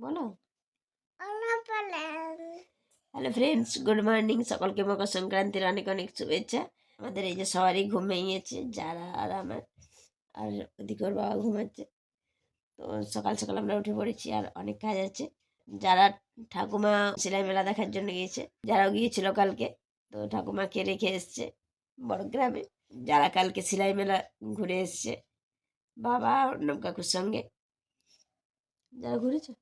বলো। Hello friends, good morning. সকলকে মকর সংক্রান্তির অনেক অনেক শুভেচ্ছা। আমাদের এই যে সবারই ঘুম ভেঙেছে, যারা আর আমার, আর ওদিকে ওর বাবা ঘুমাচ্ছে। তো সকাল সকাল আমরা উঠে পড়েছি, আর অনেক কাজ আছে। যারা ঠাকুমা সেলাই মেলা দেখার জন্য গিয়েছে, যারাও গিয়েছিল কালকে, তো ঠাকুমাকে রেখে এসছে বড় গ্রামে। যারা কালকে সেলাই মেলা ঘুরে এসছে বাবা অর্ণব কাকুর সঙ্গে, যারা ঘুরেছে।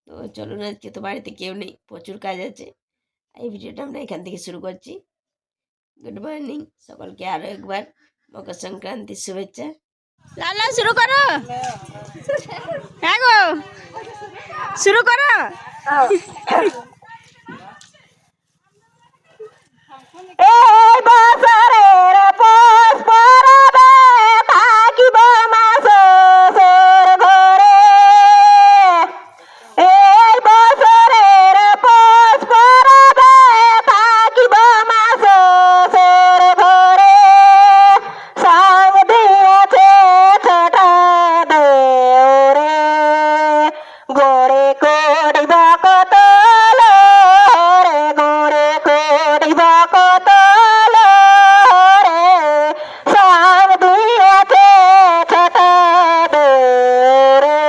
তো চলুন, আজকে তো বাড়িতে কেউ নেই, প্রচুর কাজ আছে। এই ভিডিওটা আমরা এখান থেকে শুরু করছি। গুড মর্নিং সকলকে, আরো একবার মকর সংক্রান্তির শুভেচ্ছা। লালা শুরু করো। হ্যাঁ গো, শুরু করো। এই বছরের পৌষ পরবে থাকিব মাসের ঘরে। এই বছরের পৌষ পরবে থাকিব মাসের ঘরে। সং দিয়েছে ছোট দেওরে, গোরে করিব কত রে, গোরে করিব কত রে। সং দিয়েছে ছোট দেওরে,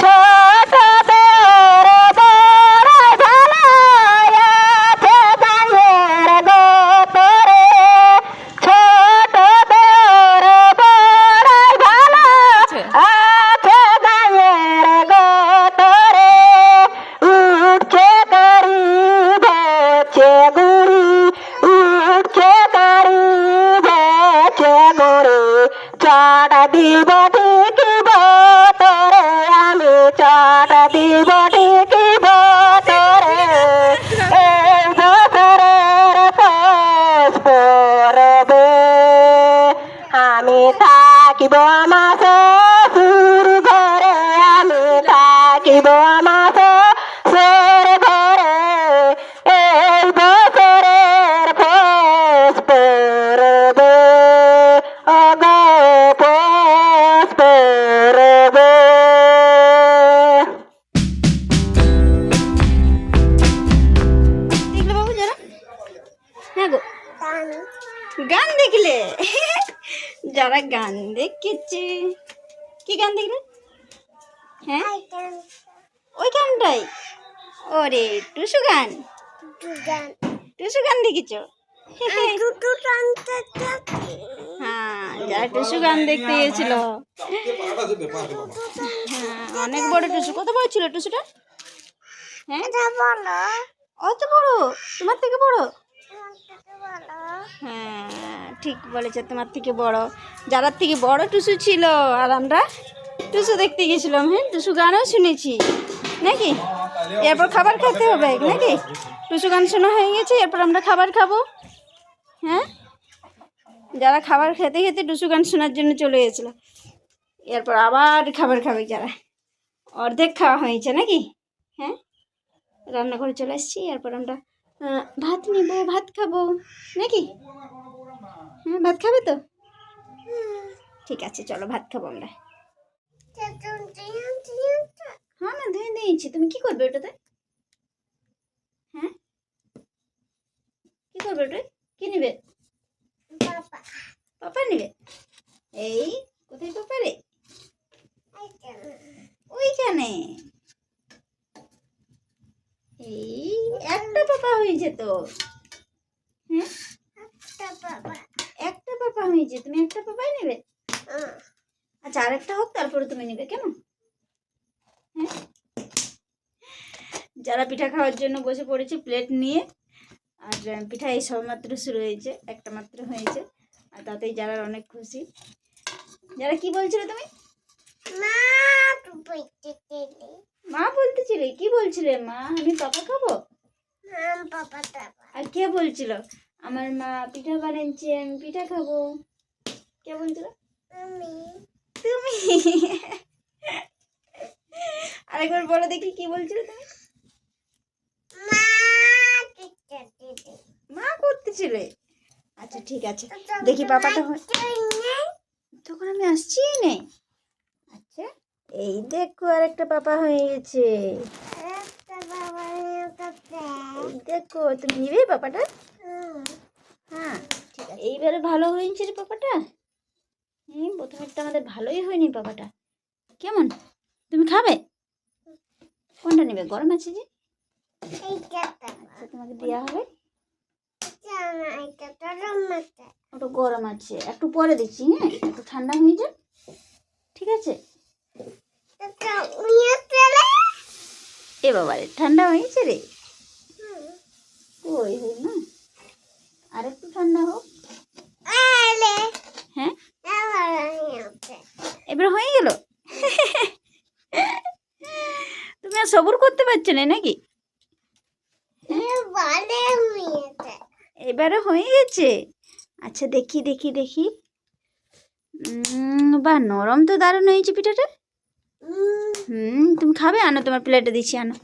ছোট দেওরে বড় ঝালাইয়াছে গাঁয়ের গোতরে। ছোট দেওরে বড় ঝালাইয়াছে গাঁয়ের গোতরে। উঠছে গাড়ি ভেছে গুড়ি, উঠছে গাড়ি ভেছে গুড়ি। চড় দিব টিকিব তোরে, আমি চড় দিব টিকিব তোরে। এই বছরের পৌষ পরবে আমি থাকিব আমার শ্বশুর ঘরে, আমি থাকিব আমার শ্বশুর ঘরে। এই বছরের পৌষ পরবে, অগ পৌষ পরবে। দেখলে বাবু যারা, হ্যাঁ গো, গান দেখলে? যারা গান দেখেছে, কি গান দেখলে? হ্যাঁ, ওই গানটাই। ওরে টুসু গান, টুসু গান দেখেছো? হ্যাঁ, যারা টুসু গান দেখতে গিয়েছিল। হ্যাঁ, অনেক বড় টুসু। কত বড় ছিল টুসুটা? হ্যাঁ, অত বড়, তোমার থেকে বড়। হ্যাঁ, ঠিক বলেছে, তোমার থেকে বড়। যারার থেকে বড় টুসু ছিল, আর আমরা টুসু দেখতে গেছিলাম। হ্যাঁ, টুসু গানও শুনেছি নাকি? এরপর খাবার খেতে হবে নাকি? টুসু গান শোনা হয়ে গেছে, এরপর আমরা খাবার খাবো। হ্যাঁ, যারা খাবার খেতে খেতে টুসু গান শোনার জন্য চলে গেছিলো, এরপর আবার খাবার খাবে যারা। অর্ধেক খাওয়া হয়েছে নাকি? হ্যাঁ, রান্নাঘরে চলে এসেছি, এরপর আমরা ভাত নিব, ভাত খাবো নাকি? হ্যাঁ, ভাত খাবে তো? ঠিক আছে, চলো ভাত খাবো আমরা। হ্যাঁ না, ধুয়ে দিয়েছি। তুমি কি করবে ওটাতে? হ্যাঁ, কি করবে ওটাই? কি নিবে? পাপা নিবে। এই কোথায় পাপা রে? ওইখানে। এই একটা পাপা হয়েছে তো। হ্যাঁ, একটা পাপা হয়েছে, তুমি একটা পাপাই নেবে? আচ্ছা, আরেকটা হোক, তারপরে তুমি নেবে, কেমন? হ্যাঁ, যারা পিঠা খাওয়ার জন্য বসে পড়েছে প্লেট নিয়ে, আর পিঠা এই সবেমাত্র শুরু হয়েছে, একটা মাত্র হয়েছে, আর তাতেই যারা অনেক খুশি। যারা কি বলছিলে তুমি? মা বলতেছিলে? কি বলছিলে? মা, আমি পাপা খাবো। আর কে বলছিল আমার মা পিঠা বানাচ্ছে, আমি পিঠা খাবো? কে বলছিল? তুমি। আরেকবার বলো দেখি, কি বলছিলে তুমি? মা করতেছিলে। আচ্ছা ঠিক আছে, দেখি পাপাটা তখন তখন আমি আসছিই নেই। আচ্ছা এই দেখো আরেকটা পাপা হয়ে গেছে। এই দেখো তুমি নিবে পাপাটা? হ্যাঁ ঠিক আছে। এইবারে ভালো হয়েছে রে পাপাটা। প্রথমেরটা আমাদের ভালোই হয়নি পাপাটা। কেমন তুমি খাবে? কোনটা নেবে? গরম আছে যে। আচ্ছা তোমাকে দেওয়া হবে। ওটা গরম আছে, একটু পরে দিচ্ছি। হ্যাঁ একটু ঠান্ডা হয়ে যাক, ঠিক আছে? এ বাবারে ঠান্ডা হয়েছে রে। ওই হই না, আর একটু ঠান্ডা হোক। হ্যাঁ এবার হয়ে গেল। তুমি আর সবুর করতে পারছো না নাকি? এবারে হয়ে গেছে। আচ্ছা দেখি দেখি দেখি। বাহ নরম তো দারুণ হয়েছে পিঠাটা। তুমি খাবে? আনো তোমার প্লেটে দিচ্ছি, আনো।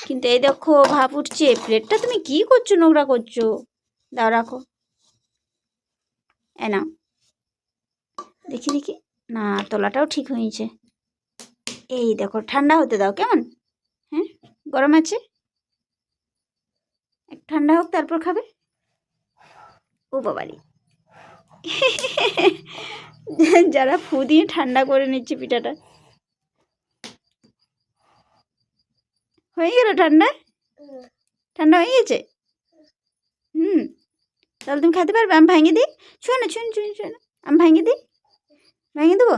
কিন্তু এই দেখো ভাপ উঠছে। প্লেটটা তুমি কি করছো? নোংরা করছো। দাও রাখো। এ নাও দেখি দেখি। না তলাটাও ঠিক হয়েছে। এই দেখো ঠান্ডা হতে দাও কেমন। হ্যাঁ গরম আছে, একটু ঠান্ডা হোক তারপর খাবে। ও বাবারি, যারা ফু দিয়ে ঠান্ডা করে নিচ্ছে পিঠাটা। হয়ে গেল ঠান্ডা? ঠান্ডা হয়ে গেছে। তাহলে তুমি খেতে পারবে? আমি ভাঙে দিই। শোনো শুন শুন শোনো, আমি ভাঙে দিই, ভেঙে দেবো।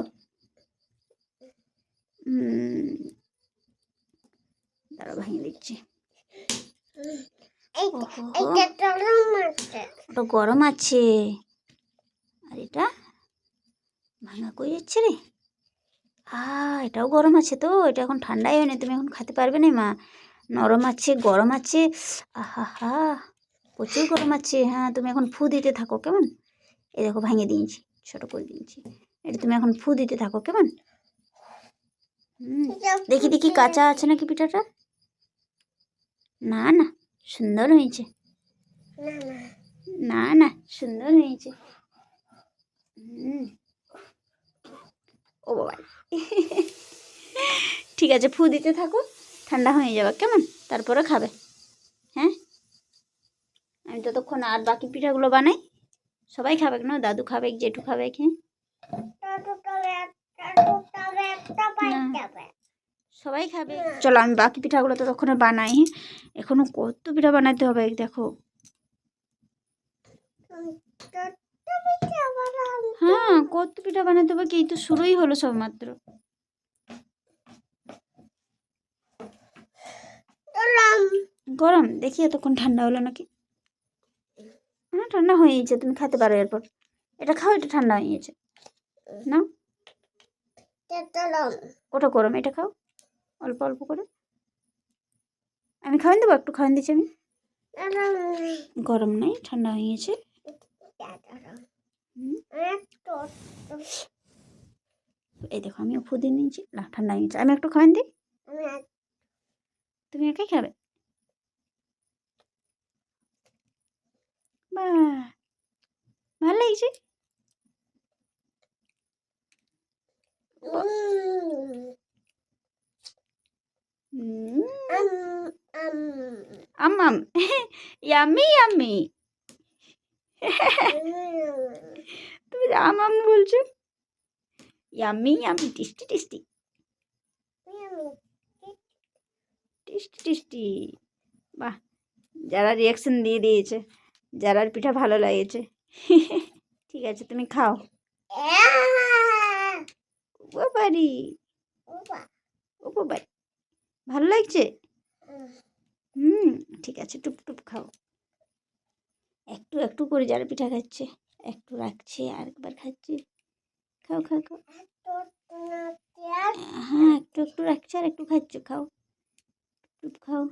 দাঁড়া ভেঙে দিচ্ছি। ওটা গরম আছে, আর এটা ভাঙা কই যাচ্ছে রে। এটাও গরম আছে তো, এটা এখন ঠান্ডাই হয়নি, তুমি এখন খেতে পারবে না মা। নরম আছে, গরম আছে। আহা প্রচুর গরম আছে। হ্যাঁ তুমি এখন ফু দিতে থাকো কেমন। এই দেখো ভাঙে দিয়েছি, ছোটো করে দিয়েছি। এটা তুমি এখন ফু দিতে থাকো কেমন। দেখি দেখি কাঁচা আছে নাকি পিঠাটা। না না সুন্দর হয়েছে। না না সুন্দর হয়েছে। ও বাবা, ঠিক আছে ফু দিতে থাকো, ঠান্ডা হয়ে যাবে কেমন, তারপরে খাবে। হ্যাঁ আমি ততক্ষণ আর বাকি পিঠাগুলো বানাই। সবাই খাবে না, দাদু খাবে, জেঠু খাবে। সবাই খাবে। চলো আমি বাকি পিঠাগুলো ততক্ষণ বানাই। এখনো কত পিঠা বানাতে হবে দেখো। হ্যাঁ কত পিঠা বানাতে হবে, কি তো শুরুই হলো সব মাত্র। গরম দেখি এতক্ষণ ঠান্ডা হলো নাকি। হ্যাঁ ঠান্ডা হয়ে গেছে, তুমি খেতে পারো এরপর। এটা খাও, এটা ঠান্ডা হয়ে গেছে না। ওটা গরম, এটা খাও অল্প অল্প করে। আমি খাওয়ান দেবো, একটু খাওয়ান দিচ্ছি আমি। গরম নেই, ঠান্ডা হয়ে গেছে। এই দেখো আমি ফু দিয়ে নিয়েছি, না ঠান্ডা হয়ে গেছে। আমি একটু খাওয়ান দিই, তুমি একাই খাবে। বাহ ভালো লাগছে। আম ইয়ামি ইয়ামি। তুমি আম বলছো। Yummy yummy, tasty tasty tasty tasty. বাহ যারা রিয়াকশন দিয়ে দিয়েছে, যারার পিঠা ভালো লাগেছে। ঠিক আছে তুমি খাও। বাবারি, ও বাবারি ভালো লাগছে। ঠিক আছে টুপ টুপ খাও। একটু একটু করে যারা পিঠা খাচ্ছে, একটু রাখছে আর একবার খাচ্ছে। খাও খাও খাও। হ্যাঁ একটু একটু রাখছে আর একটু খাচ্ছ, খাও টুপ খাও।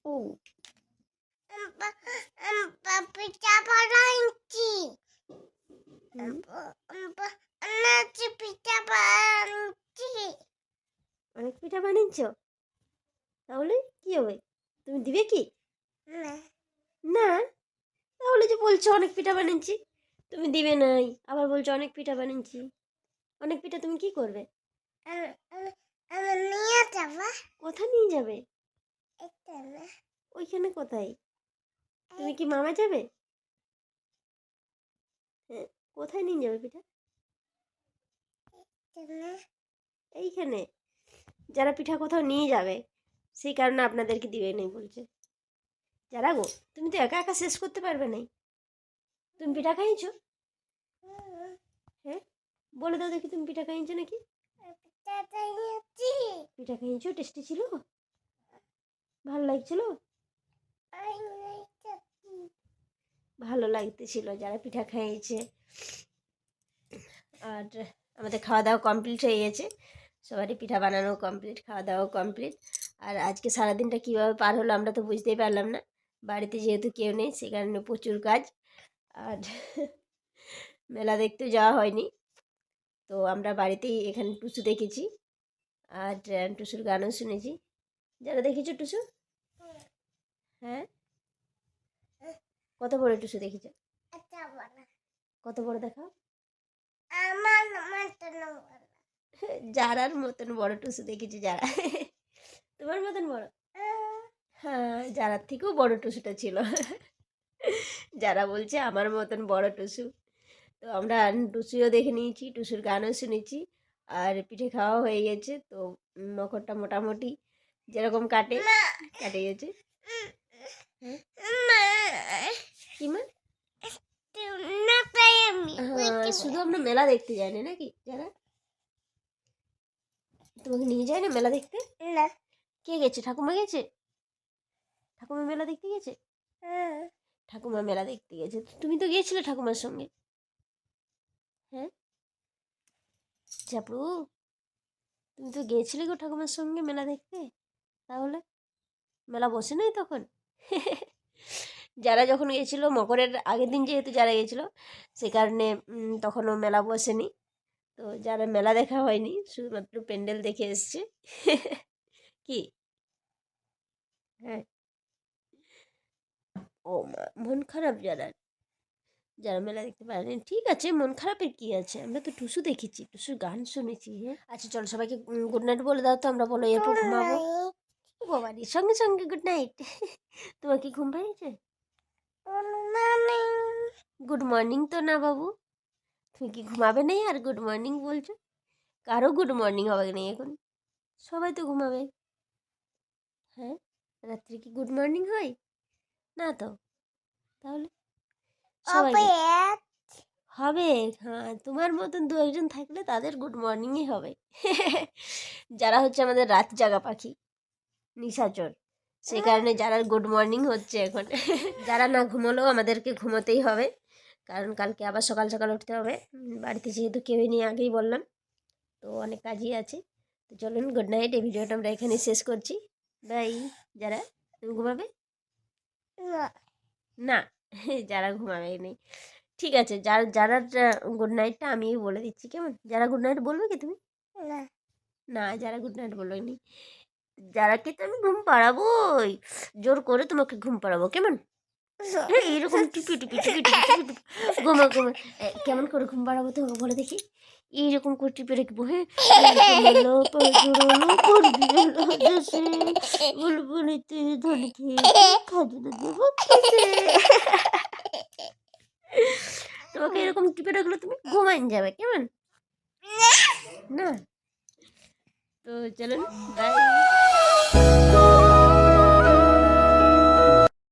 ও পিঠা বানাচ্ছি, পিঠা বানাচ্ছি। অনেক পিঠা বানিয়েছ, তাহলে কি হবে? তুমি দিবে কি? না, তাহলে বলছো অনেক পিঠা বানিয়েছি, তুমি দিবে নাই। আবার বলছো অনেক পিঠা বানিয়েছি। অনেক পিঠা তুমি কি করবে? নিয়ে যাবা কোথায় নিয়ে যাবে? এখানে ওইখানে কোথায়? তুমি কি মামা যাবে? হ্যাঁ, কোথায় নিয়ে যাবে পিঠা? এখানে এইখানে। যারা পিঠা কোথাও নিয়ে যাবে সেই কারণে আপনাদেরকে দিবে নাই বলছে। যারা গো, তুমি তো একা একা শেষ করতে পারবে নাই। তুমি পিঠা খাইছো? হ্যাঁ, বলে দাও দেখি তুমি পিঠা খাইছো নাকি? পিঠা খাইছো, টেস্টি ছিল, ভালো লাগছিল? ভালো লাগতেছিল যারা পিঠা খাইয়েছে। আর আমাদের খাওয়া দাওয়া কমপ্লিট হয়ে গেছে, সবারই পিঠা বানানো কমপ্লিট, খাওয়া দাওয়া কমপ্লিট। আর আজকে সারাদিনটা কীভাবে পার হলো আমরা তো বুঝতেই পারলাম না, বাড়িতে যেহেতু কেউ নেই সে কারণে প্রচুর কাজ। আর মেলা দেখতেও যাওয়া হয়নি, তো আমরা বাড়িতেই এখানে টুসু দেখেছি আর টুসুর গানও শুনেছি। যারা দেখেছো টুসু? হ্যাঁ, কত বড় টুসু দেখেছো? কত বড় দেখাও। যারার মতন বড় টুসু দেখেছি যারা। তোমার মতন বড়? হ্যাঁ, যারার থেকেও বড় টুসুটা ছিল। যারা বলছে আমার মতন বড় টুসু। তো আমরা টুসুও দেখে নিয়েছি, টুসুর গানও শুনেছি, আর পিঠে খাওয়া হয়ে গেছে। তো মকরটা মোটামুটি যেরকম কাটে গেছে। কি মা? হ্যাঁ, শুধু আমরা মেলা দেখতে যাইনি নাকি? যারা তোমাকে নিয়ে যায় না মেলা দেখতে? কে গেছে? ঠাকুমা গেছে? ঠাকুমা মেলা দেখতে গেছে? ঠাকুমা মেলা দেখতে গেছে, তুমি তো গিয়েছিলে ঠাকুমার সঙ্গে। হ্যাঁ ঝাপড়ু, তুমি তো গিয়েছিলে গো ঠাকুমার সঙ্গে মেলা দেখতে। তাহলে মেলা বসে নাই তখন? যারা যখন গিয়েছিল মকরের আগের দিন, যেহেতু যারা গেছিলো সে কারণে তখনও মেলা বসেনি। তো যারা মেলা দেখা হয়নি, শুধুমাত্র প্যান্ডেল দেখে এসছে। কি? হ্যাঁ, ও মা, মন খারাপ যারা, যারা মেলা দেখতে পারেনি। ঠিক আছে, মন খারাপের কি আছে, আমরা তো টুসু দেখেছি, টুসুর গান শুনেছি। হ্যাঁ, আচ্ছা চলো সবাইকে গুড নাইট বলে দাও তো, আমরা বলো এরপর ঘুমাবো। বাবারি, সঙ্গে সঙ্গে গুড নাইট। তোমার কি ঘুম পেয়েছে? গুড মর্নিং তো না বাবু, তুমি কি ঘুমাবে নেই আর গুড মর্নিং বলছো? কারো গুড মর্নিং হবে না এখন, সবাই তো ঘুমাবে। হ্যাঁ, রাত্রে কি গুড মর্নিং হয় না তো? তাহলে সবাই হবে। হ্যাঁ, তোমার মতন দু একজন থাকলে তাদের গুড মর্নিংই হবে। যারা হচ্ছে আমাদের রাত জাগা পাখি, নিশাচর, সে কারণে যারা গুড মর্নিং হচ্ছে এখন। যারা না ঘুমোলেও আমাদেরকে ঘুমোতেই হবে, কারণ কালকে আবার সকাল সকাল উঠতে হবে। বাড়িতে যেহেতু কেউই নেই, আগেই বললাম, তো অনেক কাজই আছে। তো চলুন গুড নাইট, এই ভিডিওটা আমরা এখানেই শেষ করছি। বাই। যারা, তুমি ঘুমাবে না? যারা ঘুমাবে নেই, ঠিক আছে। যারা যারা গুড নাইটটা আমিই বলে দিচ্ছি, কেমন? যারা গুড নাইট বলবে কি তুমি? না, যারা গুড নাইট বলবে নি, যারাকে তো আমি ঘুম পাড়াবোই, জোর করে তোমাকে ঘুম পাড়াবো, কেমন? এইরকম টিপি টিপি টিপি টিপি টিপি ঘুমা ঘুমা। কেমন করে ঘুম পাড়াবো তোমাকে বলে দেখি? এইরকম করে টিপে রাখবো। হ্যাঁ, বুলবুলিতে ধান খেয়ে খাজনা দেবো খেতে। তোমাকে এরকম টিপে রাখলে তুমি ঘুমাইন যাবে, কেমন? না, তো চলুন বাই।